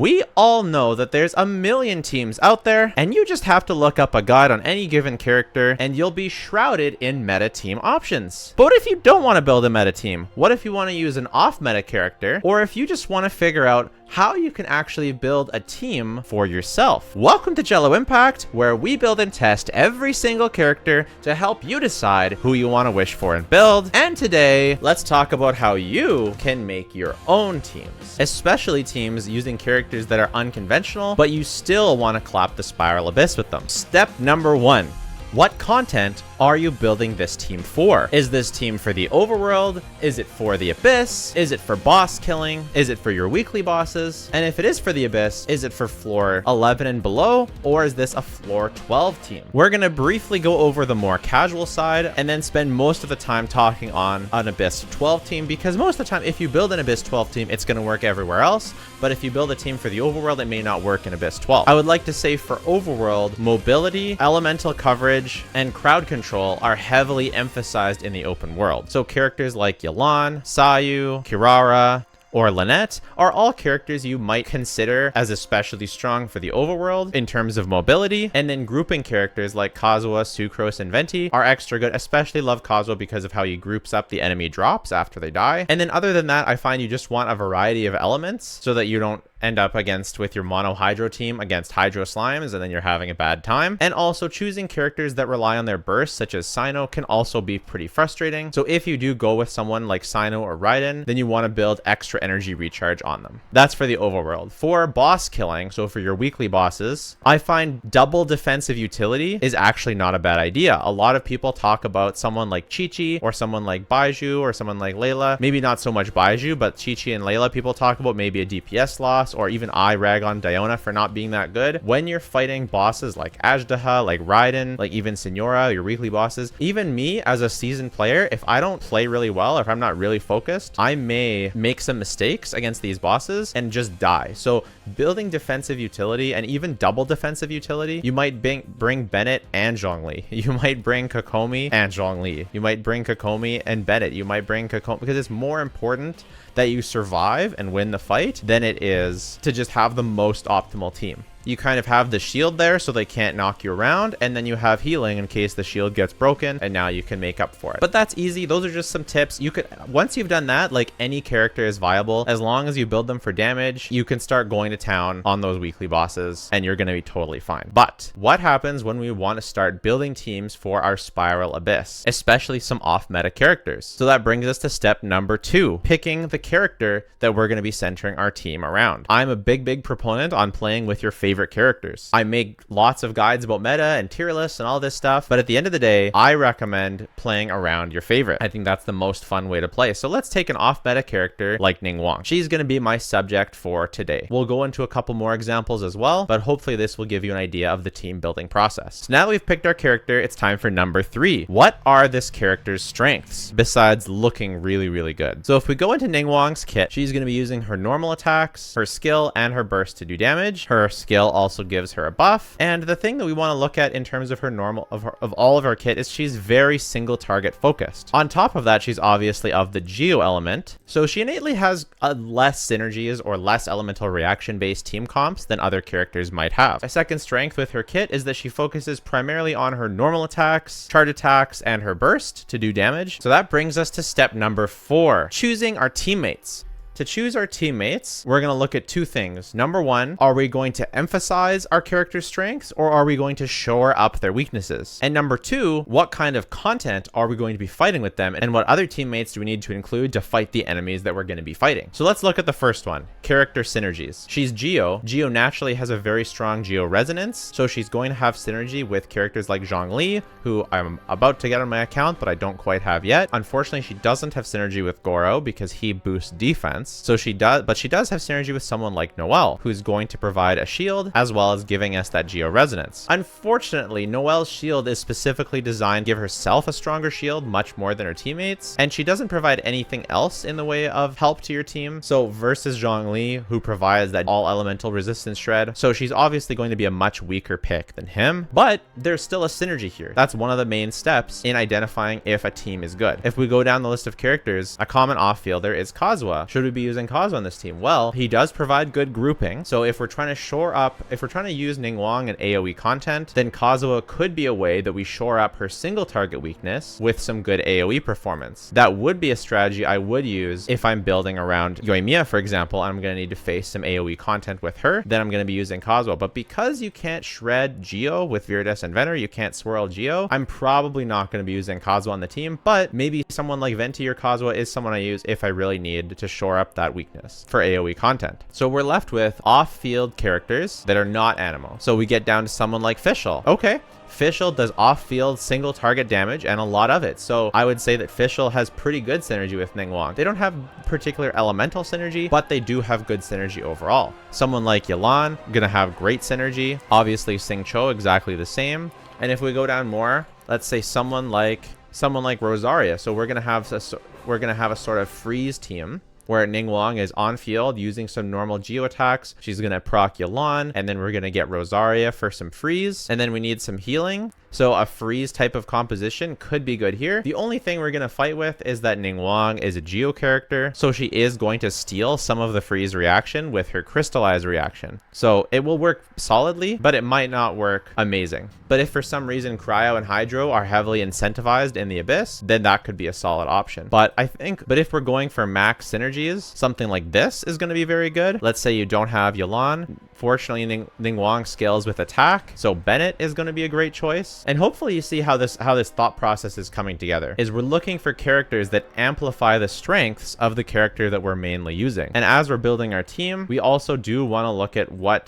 We all know that there's a million teams out there, and you just have to look up a guide on any given character, and you'll be shrouded in meta team options. But what if you don't want to build a meta team? What if you want to use an off-meta character? Or if you just want to figure out how you can actually build a team for yourself? Welcome to Jello Impact, where we build and test every single character to help you decide who you want to wish for and build. And today, let's talk about how you can make your own teams, especially teams using characters that are unconventional, but you still want to clap the Spiral Abyss with them. Step number 1. What content are you building this team for? Is this team for the overworld? Is it for the Abyss? Is it for boss killing? Is it for your weekly bosses? And if it is for the Abyss, is it for floor 11 and below? Or is this a floor 12 team? We're gonna briefly go over the more casual side and then spend most of the time talking on an Abyss 12 team, because most of the time, if you build an Abyss 12 team, it's gonna work everywhere else. But if you build a team for the overworld, it may not work in Abyss 12. I would like to say for overworld, mobility, elemental coverage, and crowd control are heavily emphasized in the open world. So characters like Yelan, Sayu, Kirara, or Lynette are all characters you might consider as especially strong for the overworld in terms of mobility. And then grouping characters like Kazuha, Sucrose, and Venti are extra good. Especially love Kazuha because of how he groups up the enemy drops after they die. And then other than that, I find you just want a variety of elements so that you don't end up with your mono hydro team against hydro slimes and then you're having a bad time. And also choosing characters that rely on their bursts, such as Cyno, can also be pretty frustrating. So if you do go with someone like Cyno or Raiden, then you want to build extra energy recharge on them. That's for the overworld. For boss killing, so for your weekly bosses, I find double defensive utility is actually not a bad idea. A lot of people talk about someone like Chi-Chi or someone like Baiju or someone like Layla. Maybe not so much Baiju, but Chi-Chi and Layla people talk about maybe a DPS loss, or even I rag on Diona for not being that good. When you're fighting bosses like Ajdaha, like Raiden, like even Signora, your weekly bosses, even me as a seasoned player, if I don't play really well, or if I'm not really focused, I may make some mistakes against these bosses and just die. So building defensive utility and even double defensive utility, you might bring Bennett and Zhongli. You might bring Kokomi and Zhongli. You might bring Kokomi and Bennett. You might bring Kokomi, because it's more important that you survive and win the fight than it is to just have the most optimal team. You kind of have the shield there so they can't knock you around, and then you have healing in case the shield gets broken, and now you can make up for it. But that's easy. Those are just some tips. You could, once you've done that, like, any character is viable. As long as you build them for damage, you can start going to town on those weekly bosses and you're going to be totally fine. But what happens when we want to start building teams for our Spiral Abyss, especially some off-meta characters? So that brings us to step number 2, picking the character that we're going to be centering our team around. I'm a big proponent on playing with your favorite characters. I make lots of guides about meta and tier lists and all this stuff, but at the end of the day, I recommend playing around your favorite. I think that's the most fun way to play. So let's take an off-meta character like Ningguang. She's going to be my subject for today. We'll go into a couple more examples as well, but hopefully this will give you an idea of the team building process. So now that we've picked our character, it's time for number 3. What are this character's strengths besides looking really good? So if we go into Ningguang's kit, she's going to be using her normal attacks, her skill, and her burst to do damage. Her skill also gives her a buff, and the thing that we want to look at in terms of her normal of all of her kit is she's very single target focused. On top of that, she's obviously of the Geo element, so she innately has less synergies or less elemental reaction based team comps than other characters might have. A second strength with her kit is that she focuses primarily on her normal attacks, charge attacks, and her burst to do damage. So that brings us to step number 4, choosing our teammates. To choose our teammates, we're going to look at 2 things. Number 1, are we going to emphasize our character's strengths, or are we going to shore up their weaknesses? And number 2, what kind of content are we going to be fighting with them, and what other teammates do we need to include to fight the enemies that we're going to be fighting? So let's look at the first one, character synergies. She's Geo. Geo naturally has a very strong Geo resonance, so she's going to have synergy with characters like Zhongli, who I'm about to get on my account, but I don't quite have yet. Unfortunately, she doesn't have synergy with Goro because he boosts defense. So she does have synergy with someone like Noelle, who's going to provide a shield as well as giving us that Geo resonance. Unfortunately, Noelle's shield is specifically designed to give herself a stronger shield much more than her teammates, and she doesn't provide anything else in the way of help to your team. So versus Zhongli, who provides that all elemental resistance shred, so she's obviously going to be a much weaker pick than him, but there's still a synergy here. That's one of the main steps in identifying if a team is good. If we go down the list of characters, a common off-fielder is Kazuha. Should we we be using Kazuha on this team? Well, he does provide good grouping. So if we're trying to shore up, if we're trying to use Ningguang in AoE content, then Kazuha could be a way that we shore up her single target weakness with some good AoE performance. That would be a strategy I would use if I'm building around Yoimiya, for example. I'm going to need to face some AoE content with her. Then I'm going to be using Kazuha. But because you can't shred Geo with Viridis and Venner, you can't swirl Geo, I'm probably not going to be using Kazuha on the team. But maybe someone like Venti or Kazuha is someone I use if I really need to shore up that weakness for AoE content. So we're left with off-field characters that are not Animo. So we get down to someone like Fischl. Okay, Fischl does off-field single target damage and a lot of it. So I would say that Fischl has pretty good synergy with Ningguang. They don't have particular elemental synergy, but they do have good synergy overall. Someone like Yelan, gonna have great synergy. Obviously Xingqiu, exactly the same. And if we go down more, let's say someone like Rosaria. So we're gonna have a sort of freeze team where Ningguang is on field using some normal Geo attacks. She's going to proc Yelan, and then we're going to get Rosaria for some freeze. And then we need some healing. So a freeze type of composition could be good here. The only thing we're going to fight with is that Ningguang is a Geo character. So she is going to steal some of the freeze reaction with her crystallize reaction. So it will work solidly, but it might not work amazing. But if for some reason Cryo and Hydro are heavily incentivized in the Abyss, then that could be a solid option. But if we're going for max synergies, something like this is going to be very good. Let's say you don't have Yelan. Fortunately, Ningguang scales with attack, so Bennett is going to be a great choice. And hopefully you see how this thought process is coming together. Is we're looking for characters that amplify the strengths of the character that we're mainly using. And as we're building our team, we also do want to look at what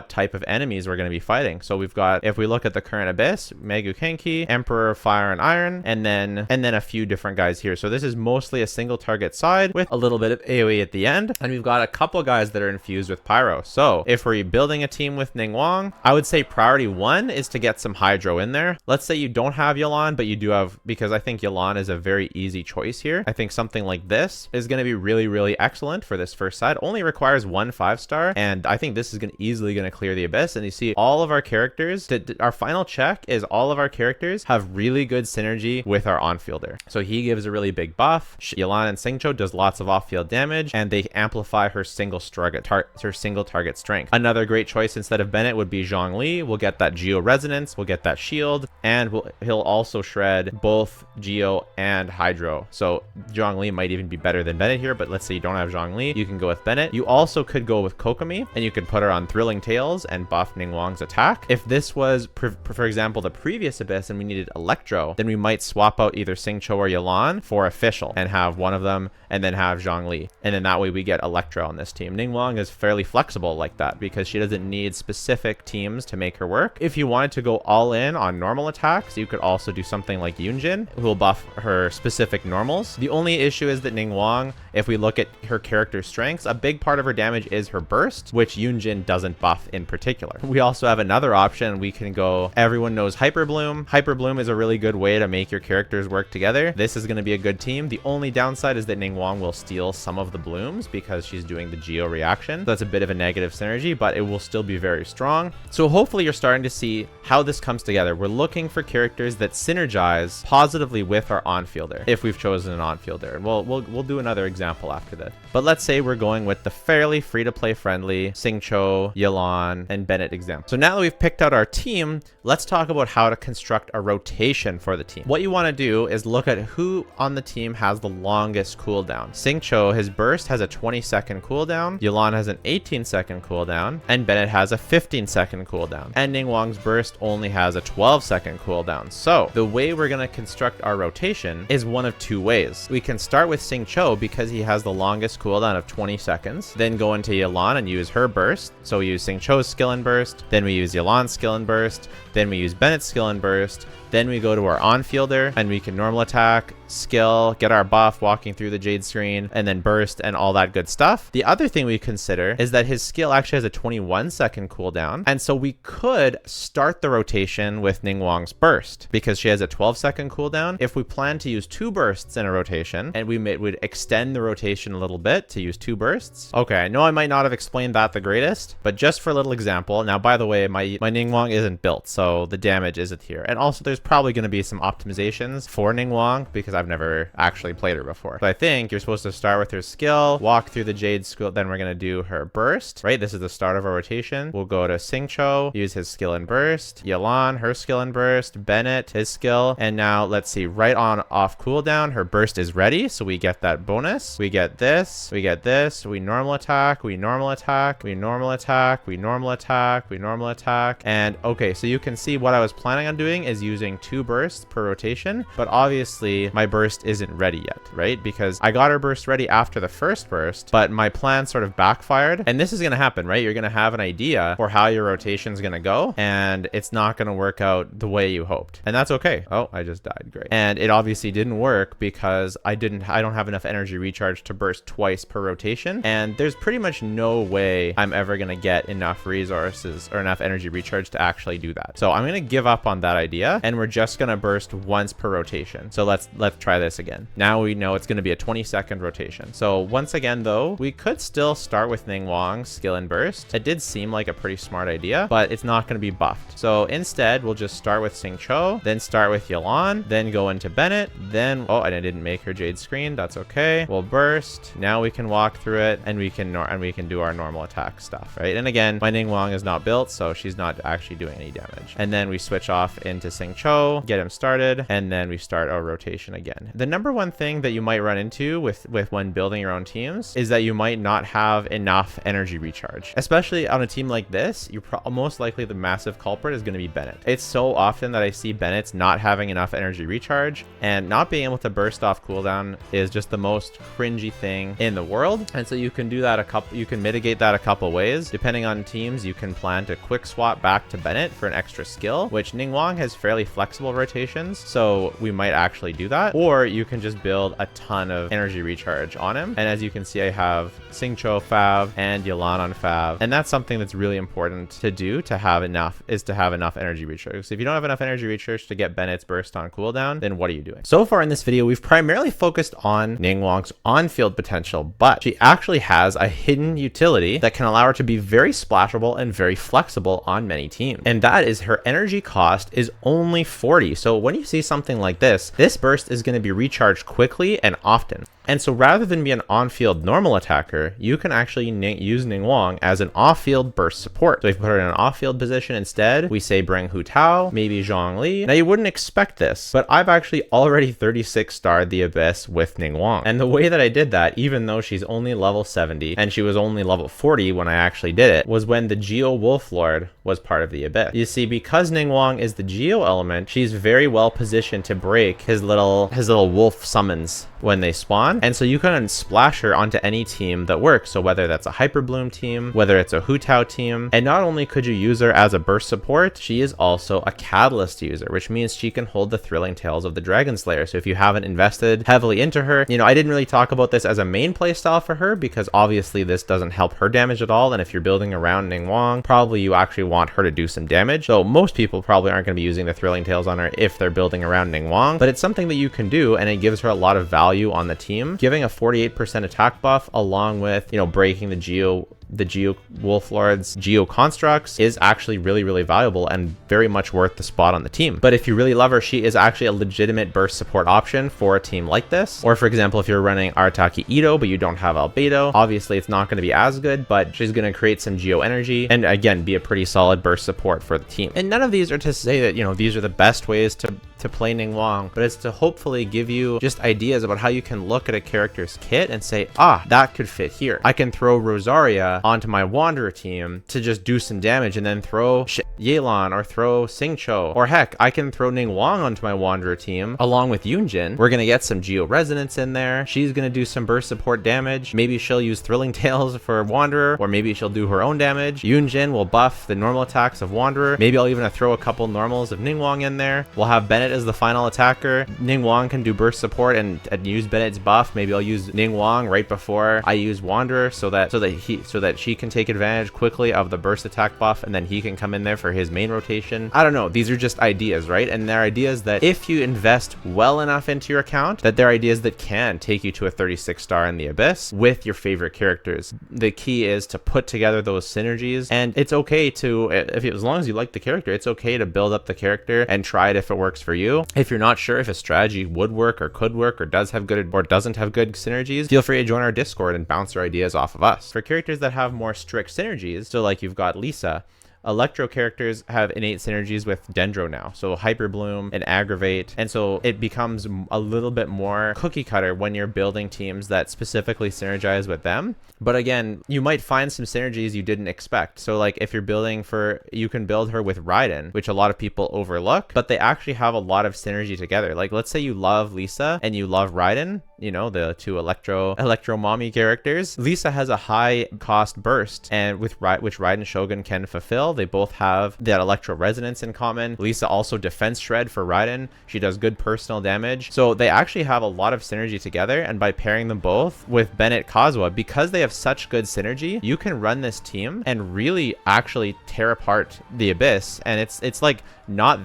type of enemies we're going to be fighting. So we've got, if we look at the current Abyss, Megu Kenki, Emperor of Fire and Iron, and then a few different guys here. So this is mostly a single target side with a little bit of AoE at the end. And we've got a couple guys that are infused with Pyro. So if we're building a team with Ningguang, I would say priority 1 is to get some Hydro in there. Let's say you don't have Yelan, but you do have, because I think Yelan is a very easy choice here. I think something like this is going to be really, really excellent for this first side. Only requires 1 5-star, and I think this is easily going to clear the Abyss. And you see all of our characters, our final check is all of our characters have really good synergy with our on-fielder. So he gives a really big buff. Yelan and Xingqiu does lots of off-field damage, and they amplify her single target strength. Another great choice instead of Bennett would be Zhongli. We'll get that Geo resonance, we'll get that shield, and he'll also shred both Geo and Hydro. So Zhongli might even be better than Bennett here, but let's say you don't have Zhongli, you can go with Bennett. You also could go with Kokomi, and you could put her on Thrilling Tales and buff Ningguang's attack. If this was, for example, the previous Abyss and we needed Electro, then we might swap out either Xingqiu or Yelan for Official and have one of them and then have Zhongli. And then that way we get Electro on this team. Ningguang is fairly flexible like that because she doesn't need specific teams to make her work. If you wanted to go all in on normal attacks, you could also do something like Yunjin, who will buff her specific normals. The only issue is that Ningguang, if we look at her character strengths, a big part of her damage is her burst, which Yunjin doesn't buff in particular. We also have another option. We can go, everyone knows Hyper Bloom. Hyper Bloom is a really good way to make your characters work together. This is going to be a good team. The only downside is that Ningguang will steal some of the blooms because she's doing the Geo reaction. So that's a bit of a negative synergy, but it will still be very strong. So hopefully you're starting to see how this comes together. We're looking for characters that synergize positively with our on-fielder if we've chosen an on-fielder. And we'll do another example after this. But let's say we're going with the fairly free-to-play friendly Xingqiu, Yelan, and Bennett example. So now that we've picked out our team, let's talk about how to construct a rotation for the team. What you want to do is look at who on the team has the longest cooldown. Xingqiu, his burst has a 20-second cooldown, Yelan has an 18-second cooldown, and Bennett has a 15-second cooldown. And Ningguang's burst only has a 12-second cooldown. So the way we're going to construct our rotation is one of two ways. We can start with Xingqiu because he has the longest cooldown of 20 seconds, then go into Yelan and use her burst. So we use Xingqiu's skill and burst, then we use Yelan's skill and burst, then we use Bennett's skill and burst, then we go to our on-fielder and we can normal attack, skill, get our buff walking through the Jade screen, and then burst and all that good stuff. The other thing we consider is that his skill actually has a 21-second cooldown. And so we could start the rotation with Ningguang's burst because she has a 12-second cooldown. If we plan to use 2 bursts in a rotation and would extend the rotation a little bit to use 2 bursts. Okay, I know I might not have explained that the greatest, but just for a little example. Now, by the way, my Ningguang isn't built, so the damage isn't here. And also there's probably going to be some optimizations for Ningguang because I've never actually played her before. But I think you're supposed to start with her skill, walk through the Jade School, then we're going to do her burst, right? This is the start of our rotation. We'll go to Xingqiu, use his skill and burst, Yelan, her skill and burst, Bennett, his skill, and now let's see, right on off cooldown, her burst is ready, so we get that bonus. We get this, we get this, we normal attack, we normal attack, we normal attack, we normal attack, we normal attack, and okay, so you can see what I was planning on doing is using 2 bursts per rotation, but obviously my burst isn't ready yet, right? Because I got her burst ready after the first burst, but my plan sort of backfired, and this is going to happen, right? You're going to have an idea for how your rotation is going to go, and it's not going to work out the way you hoped, and that's okay. Oh, I just died. Great. And it obviously didn't work because I don't have enough energy recharge to burst twice per rotation, and there's pretty much no way I'm ever going to get enough resources or enough energy recharge to actually do that. So I'm going to give up on that idea, and we're just going to burst once per rotation. So let's try this again. Now we know it's going to be a 20-second rotation. So once again, though, we could still start with Ningguang's skill and burst. It did seem like a pretty smart idea, but it's not going to be buffed. So instead, we'll just start with Xingqiu, then start with Yelan, then go into Bennett, then, oh, and I didn't make her Jade Screen. That's okay. We'll burst. Now we can walk through it, and we can do our normal attack stuff, right? And again, my Ningguang is not built, so she's not actually doing any damage. And then we switch off into Xingqiu, get him started, and then we start our rotation again. The number one thing that you might run into with when building your own teams is that you might not have enough energy recharge, especially on a team like this. You're most likely the massive culprit is going to be Bennett. It's so often that I see Bennett's not having enough energy recharge, and not being able to burst off cooldown is just the most cringy thing in the world. And so you can do that you can mitigate that a couple ways. Depending on teams, you can plan to quick swap back to Bennett for an extra skill, which Ningguang has fairly flexible rotations, so we might actually do that. Or you can just build a ton of energy recharge on him. And as you can see, I have Xingqiu Fav and Yelan on Fav, and that's something that's really important to do to have enough energy recharge. So if you don't have enough energy recharge to get Bennett's burst on cooldown, then what are you doing? So far in this video, we've primarily focused on Ningguang's on-field potential, but she actually has a hidden utility that can allow her to be very splashable and very flexible on many teams. And that is her energy cost is only 40. So when you see something like this burst is going to be recharged quickly and often. And so rather than be an on-field normal attacker, you can actually use Ningguang as an off-field burst support. So if you put her in an off-field position instead, we say bring Hu Tao, maybe Zhongli. Now you wouldn't expect this, but I've actually already 36 starred the Abyss with Ningguang. And the way that I did that, even though she's only level 70 and she was only level 40 when I actually did it, was when the Geo Wolf Lord was part of the Abyss. You see, because Ningguang is the Geo element, she's very well positioned to break his little wolf summons when they spawn, and so you can splash her onto any team that works. So whether that's a Hyper Bloom team, whether it's a Hu Tao team, and not only could you use her as a burst support, she is also a catalyst user, which means she can hold the thrilling tales of the Dragon Slayer. So if you haven't invested heavily into her, you know, I didn't really talk about this as a main playstyle for her because obviously this doesn't help her damage at all, and if you're building around Ningguang, probably you actually want her to do some damage. So most people probably aren't going to be using the thrilling tales on her if they're building around Ningguang, but it's something that you can do, and it gives her a lot of value on the team, giving a 48% attack buff along with, you know, breaking the Geo Wolf Lord's Geo constructs is actually really, really valuable and very much worth the spot on the team. But if you really love her, she is actually a legitimate burst support option for a team like this. Or for example, if you're running Arataki Ito, but you don't have Albedo, obviously it's not going to be as good, but she's going to create some Geo energy and again, be a pretty solid burst support for the team. And none of these are to say that, you know, these are the best ways to play Ningguang, but it's to hopefully give you just ideas about how you can look at a character's kit and say, ah, that could fit here. I can throw Rosaria onto my Wanderer team to just do some damage and then throw Yelan or throw Xingqiu, or heck, I can throw Ningguang onto my Wanderer team along with Yunjin. We're going to get some Geo Resonance in there. She's going to do some burst support damage. Maybe she'll use Thrilling Tales for Wanderer, or maybe she'll do her own damage. Yunjin will buff the normal attacks of Wanderer. Maybe I'll even throw a couple normals of Ningguang in there. We'll have Bennett as the final attacker. Ningguang can do burst support and use Bennett's buff. Maybe I'll use Ningguang right before I use Wanderer so that that she can take advantage quickly of the burst attack buff, and then he can come in there for his main rotation. I don't know. These are just ideas, right? And they're ideas that if you invest well enough into your account, that they're ideas that can take you to a 36 star in the Abyss with your favorite characters. The key is to put together those synergies, and it's okay to, as long as you like the character, it's okay to build up the character and try it if it works for you. If you're not sure if a strategy would work or could work or does have good or doesn't have good synergies, feel free to join our Discord and bounce your ideas off of us. For characters that have more strict synergies, so like you've got Lisa, Electro characters have innate synergies with Dendro now, so Hyper Bloom and Aggravate, and so it becomes a little bit more cookie cutter when you're building teams that specifically synergize with them. But again, you might find some synergies you didn't expect. So like if you're building you can build her with Raiden, which a lot of people overlook, but they actually have a lot of synergy together. Like let's say you love Lisa and you love Raiden, you know, the two electro mommy characters. Lisa has a high cost burst, and which Raiden Shogun can fulfill. They both have that electro resonance in common. Lisa also defense shred for Raiden. She does good personal damage. So they actually have a lot of synergy together, and by pairing them both with Bennett Kazuha, because they have such good synergy, you can run this team and really actually tear apart the Abyss. And it's like not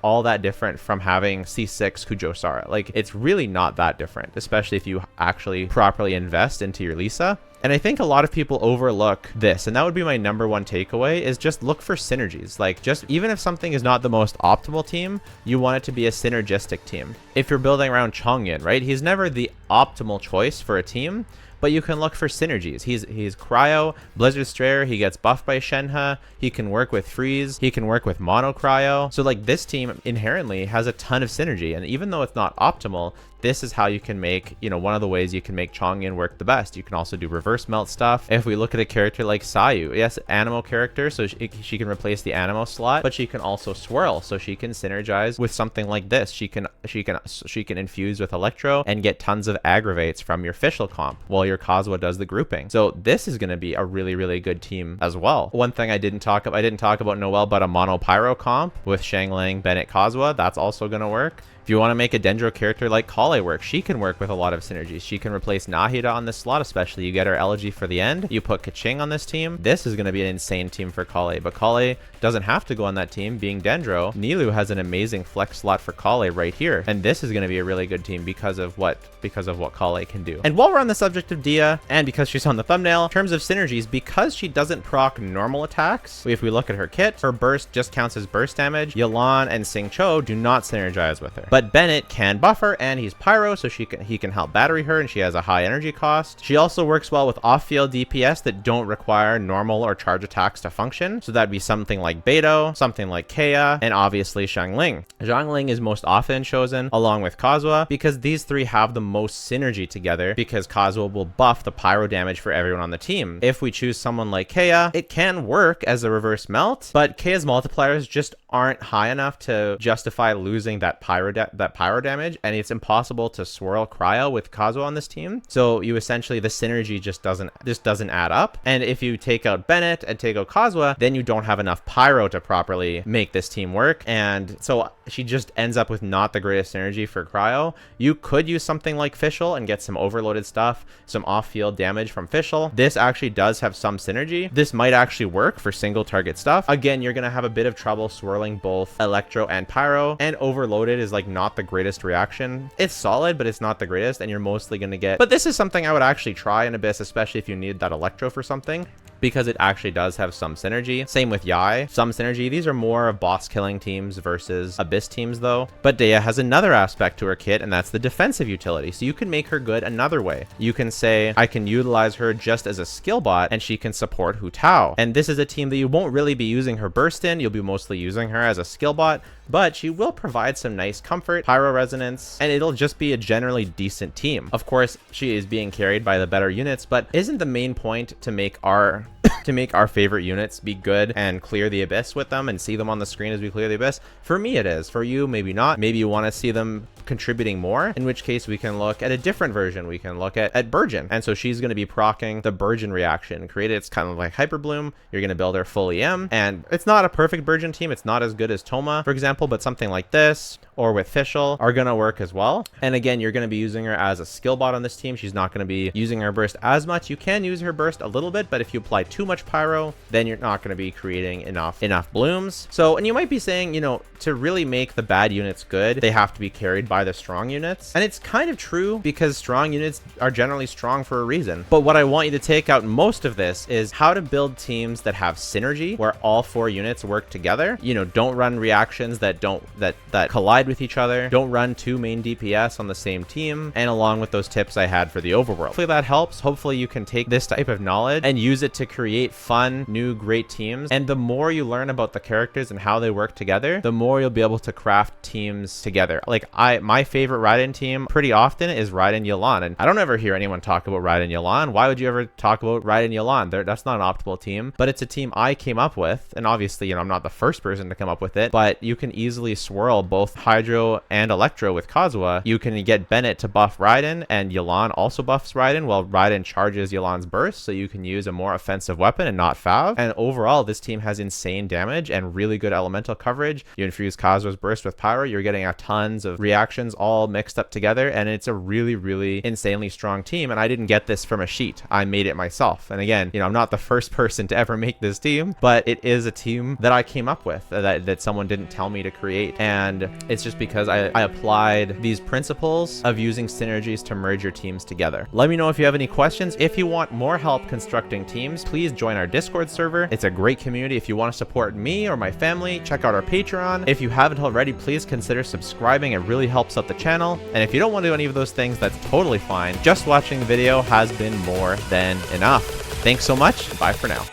all that different from having C6 Kujo Sara. Like it's really not that different, especially if you actually properly invest into your Lisa. And I think a lot of people overlook this, and that would be my number one takeaway, is just look for synergies. Like just even if something is not the most optimal team, you want it to be a synergistic team. If you're building around Chongyin, right? He's never the optimal choice for a team, but you can look for synergies. He's Cryo, Blizzard Strayer, he gets buffed by Shenhe, he can work with Freeze, he can work with Mono Cryo. So like this team inherently has a ton of synergy, and even though it's not optimal, this is how you can make, you know, one of the ways you can make Chongyin work the best. You can also do reverse melt stuff. If we look at a character like Sayu, yes, Anemo character, so she can replace the Anemo slot, but she can also swirl, so she can synergize with something like this. She can infuse with Electro and get tons of aggravates from your Fischl comp while your Kazuha does the grouping. So this is going to be a really, really good team as well. One thing I didn't talk about Noelle, but a Mono Pyro comp with Shanglang, Bennett, Kazuha, that's also going to work. If you want to make a Dendro character like Kale work, she can work with a lot of synergies. She can replace Nahida on this slot, especially. You get her elegy for the end. You put Kaching on this team. This is going to be an insane team for Kale, but Kale doesn't have to go on that team being Dendro. Nilou has an amazing flex slot for Kale right here, and this is going to be a really good team because of what Kale can do. And while we're on the subject of Dia, and because she's on the thumbnail, in terms of synergies, because she doesn't proc normal attacks, if we look at her kit, her burst just counts as burst damage. Yelan and Sing Cho do not synergize with her, but Bennett can buff her, and he's Pyro, so he can help battery her, and she has a high energy cost. She also works well with off-field DPS that don't require normal or charge attacks to function, so that'd be something like Beidou, something like Kea, and obviously Xiangling. Xiangling is most often chosen along with Kazuha because these three have the most synergy together, because Kazuha will buff the Pyro damage for everyone on the team. If we choose someone like Kea, it can work as a reverse melt, but Kea's multipliers just aren't high enough to justify losing that pyro damage, and it's impossible to swirl Cryo with Kazuha on this team. So you essentially, the synergy just doesn't add up. And if you take out Bennett and take out Kazuha, then you don't have enough pyro to properly make this team work, and so she just ends up with not the greatest synergy for Cryo. You could use something like Fischl and get some overloaded stuff, some off-field damage from Fischl. This actually does have some synergy. This might actually work for single target stuff. Again, you're gonna have a bit of trouble swirling both Electro and Pyro, and overloaded is like not the greatest reaction. It's solid, but it's not the greatest, and you're mostly gonna get, but this is something I would actually try in Abyss, especially if you need that Electro for something, because it actually does have some synergy. Same with Yai, some synergy. These are more of boss killing teams versus Abyss teams though. But Dea has another aspect to her kit, and that's the defensive utility. So you can make her good another way. You can say, I can utilize her just as a skill bot, and she can support Hu Tao. And this is a team that you won't really be using her burst in. You'll be mostly using her as a skill bot, but she will provide some nice comfort, pyro resonance, and it'll just be a generally decent team. Of course, she is being carried by the better units, but isn't the main point to make our to make our favorite units be good and clear the abyss with them and see them on the screen as we clear the abyss? For me, it is. For you, maybe not. Maybe you want to see them contributing more, in which case we can look at a different version. We can look at Burgeon. And so she's going to be proccing the Burgeon reaction. Created, it's kind of like Hyper Bloom. You're going to build her full EM. And it's not a perfect Burgeon team. It's not as good as Toma, for example, but something like this or with Fischl are going to work as well. And again, you're going to be using her as a skill bot on this team. She's not going to be using her burst as much. You can use her burst a little bit, but if you apply too much pyro, then you're not going to be creating enough blooms. So, and you might be saying, you know, to really make the bad units good, they have to be carried by the strong units. And it's kind of true because strong units are generally strong for a reason. But what I want you to take out most of this is how to build teams that have synergy, where all 4 units work together. You know, don't run reactions that collide with each other. Don't run 2 main DPS on the same team. And along with those tips I had for the overworld. Hopefully that helps. Hopefully you can take this type of knowledge and use it to create fun, new, great teams. And the more you learn about the characters and how they work together, the more you'll be able to craft teams together. Like my favorite Raiden team pretty often is Raiden Yelan. And I don't ever hear anyone talk about Raiden Yelan. Why would you ever talk about Raiden Yelan? That's not an optimal team, but it's a team I came up with. And obviously, you know, I'm not the first person to come up with it, but you can easily swirl both Hydro and Electro with Kazuha. You can get Bennett to buff Raiden, and Yelan also buffs Raiden while Raiden charges Yelan's burst, so you can use a more offensive weapon and not Fav. And overall, this team has insane damage and really good elemental coverage. You infuse Kazuha's burst with Pyro, you're getting a tons of reactions all mixed up together, and it's a really, really insanely strong team. And I didn't get this from a sheet. I made it myself. And again, you know, I'm not the first person to ever make this team, but it is a team that I came up with that someone didn't tell me to create. And it's just because I applied these principles of using synergies to merge your teams together. Let me know if you have any questions. If you want more help constructing teams, please join our Discord server. It's a great community. If you want to support me or my family, check out our Patreon. If you haven't already, please consider subscribing. It really helps out the channel. And if you don't want to do any of those things, that's totally fine. Just watching the video has been more than enough. Thanks so much. Bye for now.